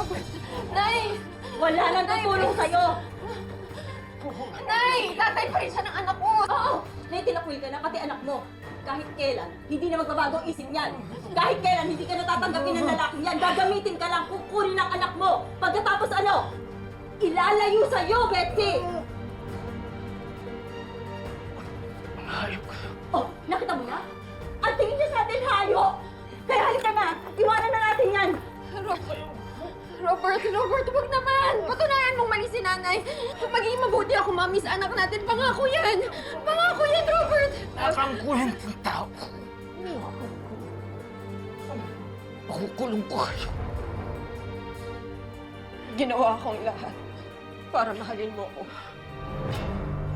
Robert! Nay! Wala nang tutulong sa'yo! Nay! Tatay pa rin siya ng anak ko! Oo! Nay, tinakwil ka na pati anak mo. Kahit kailan, hindi na magbabago ang isip niyan. Kahit kailan, hindi ka natatanggapin ng lalaki yan. Gagamitin ka lang, kukunin ang anak mo. Pagkatapos ano? Ilalayo sa'yo, Betsy! Hayop ka. Oh, nakita mo na? Ang tingin niya sa atin, hayo! Kaya halika na! Iwanan na natin yan! Robert, wag naman! Patunayan mong mali si nanay! Magiging mabuti ako, mami, sa anak natin. Pangako yan! Pangako yan, Robert! Nakang kwentang tao. Pakukulong ko kayo. Ginawa akong lahat para mahalin mo ko.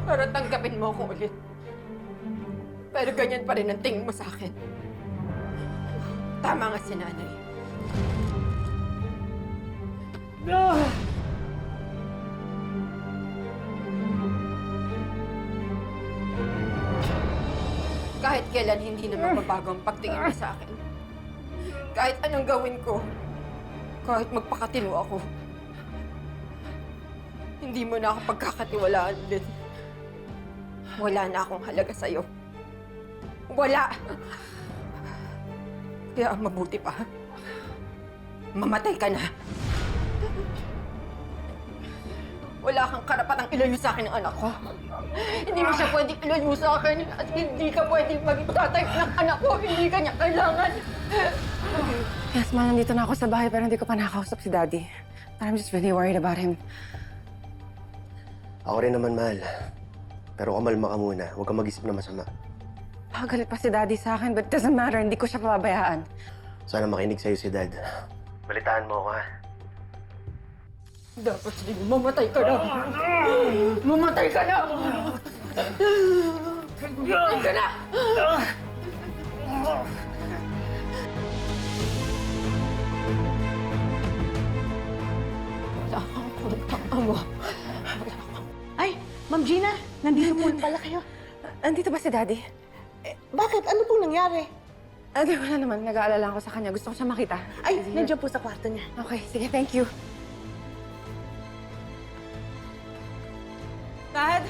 Para tanggapin mo ko ulit. Pero ganyan pa rin ang tingin mo sa akin. Tama nga si nanay. Kahit kailan hindi na magbabago ang pagtingin mo sa akin. Kahit anong gawin ko, kahit magpakatino ako, hindi mo na ako pagkakatiwalaan ulit. Wala na akong halaga sa'yo. Wala! Kaya ang mabuti pa, mamatay ka na. Wala kang karapatang ilayo sa akin ang anak ko. Hindi mo siya pwedeng ilayo sa akin at hindi ka pwedeng maging tatay ng anak ko. Hindi ka niya kailangan. Yes, Ma, nandito na ako sa bahay pero hindi ko pa nakakausap si Daddy. I'm just really worried about him. Ako rin naman, mahal. Pero kumalma ka muna. Huwag kang mag-isip na masama. Galit pa si Daddy sa akin, but it doesn't matter. Hindi ko siya pababayaan. Sana makinig sa'yo si Dad. Balitaan mo ako, ha? Dapat hindi mo mamatay ka na. Mamatay ka na! Mamatay ka na! Wala kang kuntang mo. Ay, Ma'am Gina, nandito po pala kayo. Andito ba si Daddy? Bakit? Ano pong nangyari? Di wala naman. Nag-aalala ako sa kanya. Gusto ko siya makita. Ay, nandiyan po sa kwarto niya. Okay, sige. Thank you. Dad?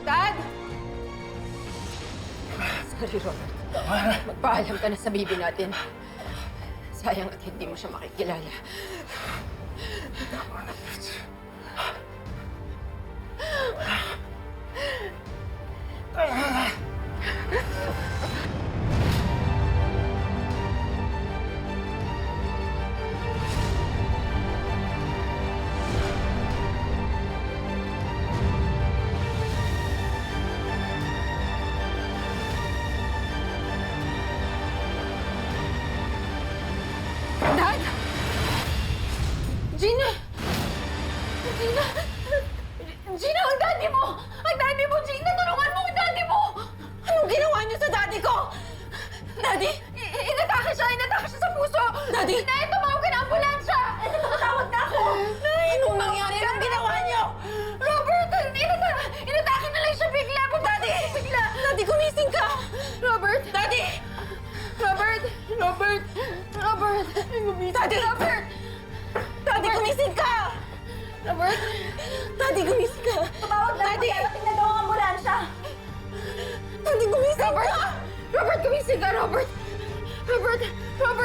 Dad? Sorry, Robert. Magpaalam ka na sa bibi natin. Sayang at hindi mo siya makikilala. Tama na, Betsy. Dad! Gina! Gina! Gina, ang daddy mo! Ang daddy mo, Gina! Tulungan mo ang daddy mo! Anong ginawa niyo sa daddy ko? Daddy? Inatake siya! Inatake siya sa puso! Daddy? Nay, tumawag ka ng ambulansya! Nakatawag na ako! Nay, anong nangyari? Anong ginawa niyo? Robert! Inatake na lang siya bigla! Daddy! Bigla! Daddy, gumising ka! Robert! Daddy! Robert! Robert! Robert! Daddy! Robert! Daddy, gumising ka! Robert! Daddy, gumising ka! Tumawag na Daddy! Dadating na daw ang ambulansya. Daddy, gumising ka! Robert, gumising ka, Robert! Robert! Robert!